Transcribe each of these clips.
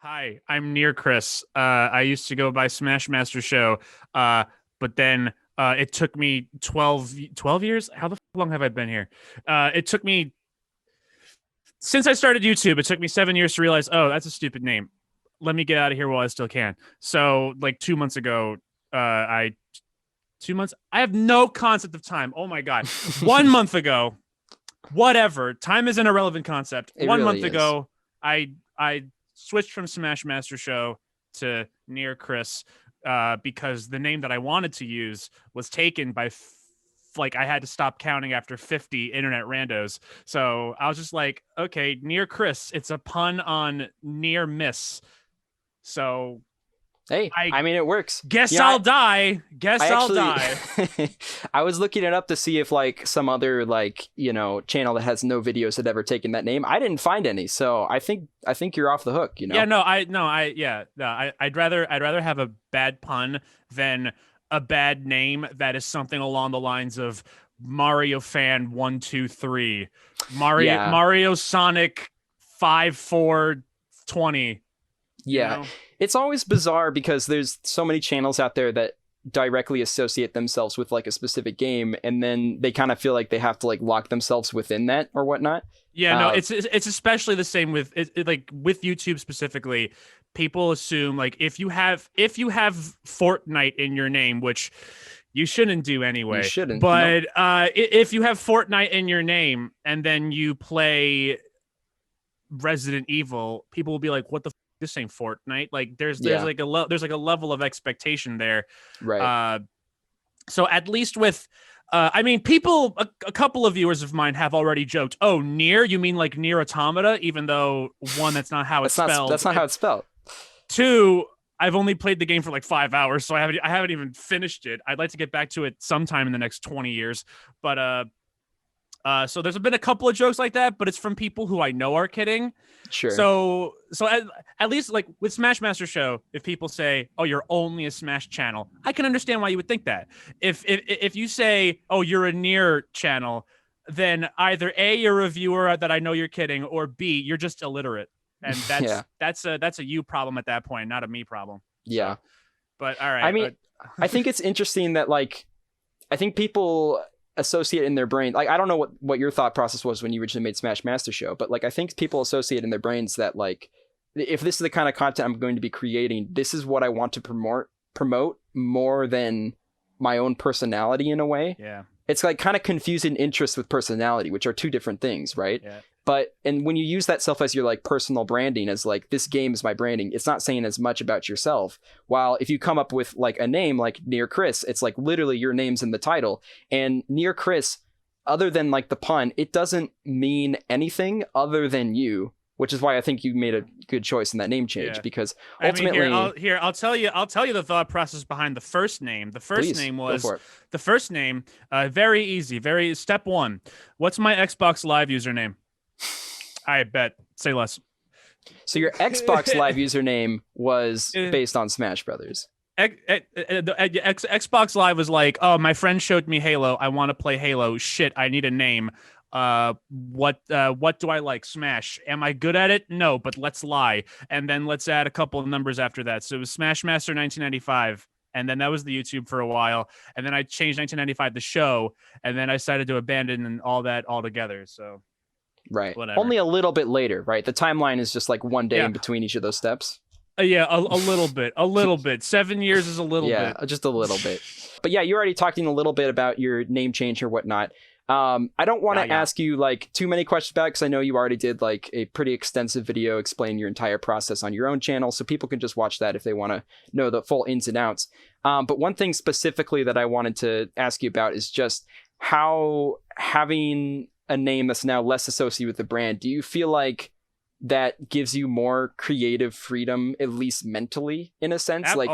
Hi, I'm NearChris. I used to go by SmashMasterShow, but then it took me 12 years. How the long have I been here? It took me, since I started YouTube, it took me 7 years to realize, oh, that's a stupid name. Let me get out of here while I still can. So, like 2 months ago, I 2 months. I have no concept of time. Oh my god, 1 month ago, whatever. Time is an irrelevant concept. It One really month is. ago, I switched from SmashMasterShow to NearChris because the name that I wanted to use was taken by like I had to stop counting after 50 internet randos. So I was just like, okay, NearChris. It's a pun on near miss. So Hey, I I mean, it works. guess You know, I'll die. I Guess I'll actually, die. I was looking it up to see if like some other channel that has no videos had ever taken that name. I didn't find any, so I think you're off the hook. Yeah, I'd rather have a bad pun than a bad name that is something along the lines of Mario fan 123, Yeah, Mario Sonic 5420. You yeah. know, It's always bizarre because there's so many channels out there that directly associate themselves with like a specific game, and then they kind of feel like they have to like lock themselves within that or whatnot. yeah, no, Uh, it's especially the same with like with YouTube specifically. People assume like if you have Fortnite in your name, which you shouldn't do you anyway. shouldn't. Nope. But if you have Fortnite in your name and then you play Resident Evil, people will be like, "What the? This ain't Fortnite." Like there's Yeah. like there's like a level of expectation there. Right. Uh, so at least with. I mean, people. A couple of viewers of mine have already joked. Oh, near? You mean like near automata? Even though one, that's not how it's That's spelled. not how it's spelled. Two, I've only played the game for like 5 hours, so I haven't even finished it. I'd like to get back to it sometime in the next 20 years. But so there's been a couple of jokes like that, but it's from people who I know are kidding. Sure. So at least like with Smash Master Show, if people say, "Oh, you're only a Smash channel," I can understand why you would think that. If you say, "Oh, you're a near channel," then either A, you're a viewer that I know you're kidding, or B, you're just illiterate, and Yeah. that's a you problem at that point, not a me problem. So, Yeah. but all I right, mean, I think it's interesting that like I think people associate in their brain, like I don't know what your thought process was when you originally made Smash Master Show, but like I think people associate in their brains that like if this is the kind of content I'm going to be creating, this is what I want to promote more than my own personality in a way. yeah, It's like kind of confusing interest with personality, which are two different things, right? yeah. But and when you use that self as your like personal branding, as like this game is my branding, it's not saying as much about yourself. While if you come up with like a name like Near Chris, it's like literally your name's in the title. And Near Chris, other than like the pun, it doesn't mean anything other than you, which is why I think you made a good choice in that name change. Yeah. Because I mean, ultimately, I'll tell you the thought process behind the first name. The first please name go was for it. the first name. Very easy. Very step one. What's my Xbox Live username? I bet. Say less. So your Xbox Live username was based on Smash Brothers. Xbox Live was like, oh, my friend showed me Halo. I want to play Halo. Shit, I need a name. What do I like? Smash. Am I good at it? No, but let's lie. And then let's add a couple of numbers after that. So it was Smash Master 1995. And then that was the YouTube for a while. And then I changed 1995 the show. And then I decided to abandon all that altogether. So Right. whatever. Only a little bit later, right? The timeline is just like one day Yeah. in between each of those steps. Yeah, a little bit. A little bit. 7 years is a little Yeah, bit. just a little bit. But yeah, you're already talking a little bit about your name change or whatnot. I don't want to Yeah. ask you like too many questions about it because I know you already did like a pretty extensive video explaining your entire process on your own channel, so people can just watch that if they want to know the full ins and outs. But one thing specifically that I wanted to ask you about is just how having a name that's now less associated with the brand, do you feel like that gives you more creative freedom, at least mentally, in a sense? Like,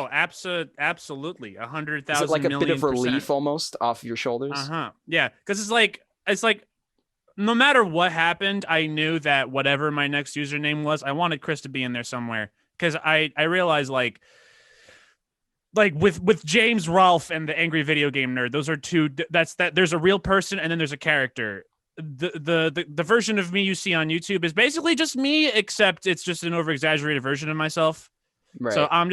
Absolutely, a hundred is it thousand like a bit million of relief percent. almost off your shoulders? Yeah, because it's like no matter what happened, I knew that whatever my next username was, I wanted Chris to be in there somewhere. Because I realized like with James Rolfe and the Angry Video Game Nerd, those are two. That's that. There's a real person and then there's a character. the version of me you see on YouTube is basically just me, except it's just an over exaggerated version of myself. Right. So I'm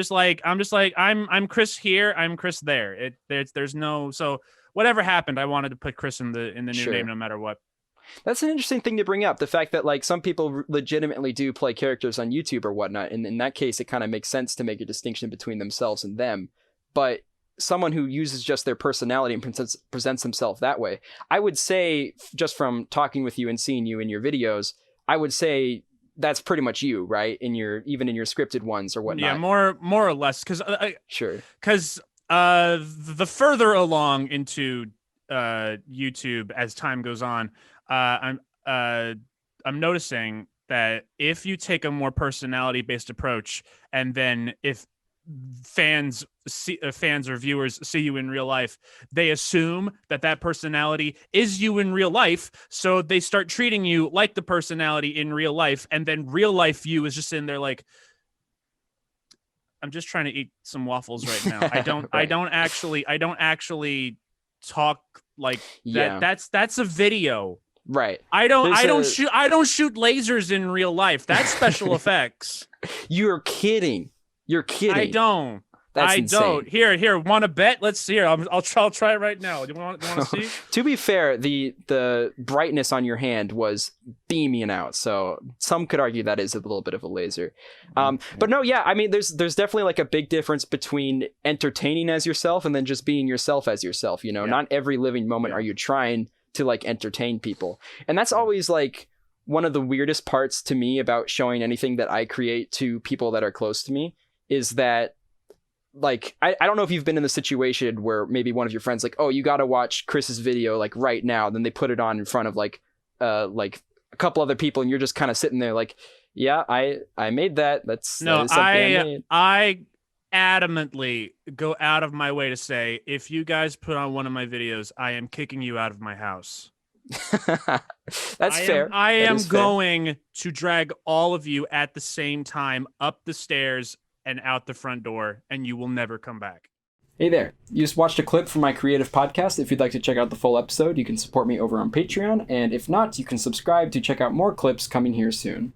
Chris here, I'm Chris there. There's no, so whatever happened, I wanted to put Chris in the new Sure. name no matter what. That's an interesting thing to bring up. The fact that like some people legitimately do play characters on YouTube or whatnot. And in that case, it kind of makes sense to make a distinction between themselves and them. But someone who uses just their personality and presents themselves that way, I would say, just from talking with you and seeing you in your videos, I would say that's pretty much you, right? Even in your scripted ones or whatnot. Yeah, more or less, because sure. Because the further along into YouTube as time goes on, I'm noticing that if you take a more personality based approach, and then if fans or viewers see you in real life, they assume that personality is you in real life, so they start treating you like the personality in real life, and then real life you is just in there like, I'm just trying to eat some waffles right now. I don't right. I don't actually talk like that. Yeah. That's a video. Right. I don't shoot lasers in real life. That's special effects. You're kidding. You're kidding. I don't. That's insane. Here. Want to bet? Let's see. I'll try it right now. Do you want to see? To be fair, the brightness on your hand was beaming out, so some could argue that is a little bit of a laser. But no, yeah. I mean, there's definitely like a big difference between entertaining as yourself and then just being yourself as yourself. You know, not every living moment are you trying to like entertain people, and that's always like one of the weirdest parts to me about showing anything that I create to people that are close to me is that. Like, I don't know if you've been in the situation where maybe one of your friends like, oh, you got to watch Chris's video like right now. Then they put it on in front of like a couple other people, and you're just kind of sitting there like, yeah, I made that. That is something I made. I adamantly go out of my way to say, if you guys put on one of my videos, I am kicking you out of my house. That's fair. I am going to drag all of you at the same time up the stairs and out the front door, and you will never come back. Hey there. You just watched a clip from my creative podcast. If you'd like to check out the full episode, you can support me over on Patreon, and if not, you can subscribe to check out more clips coming here soon.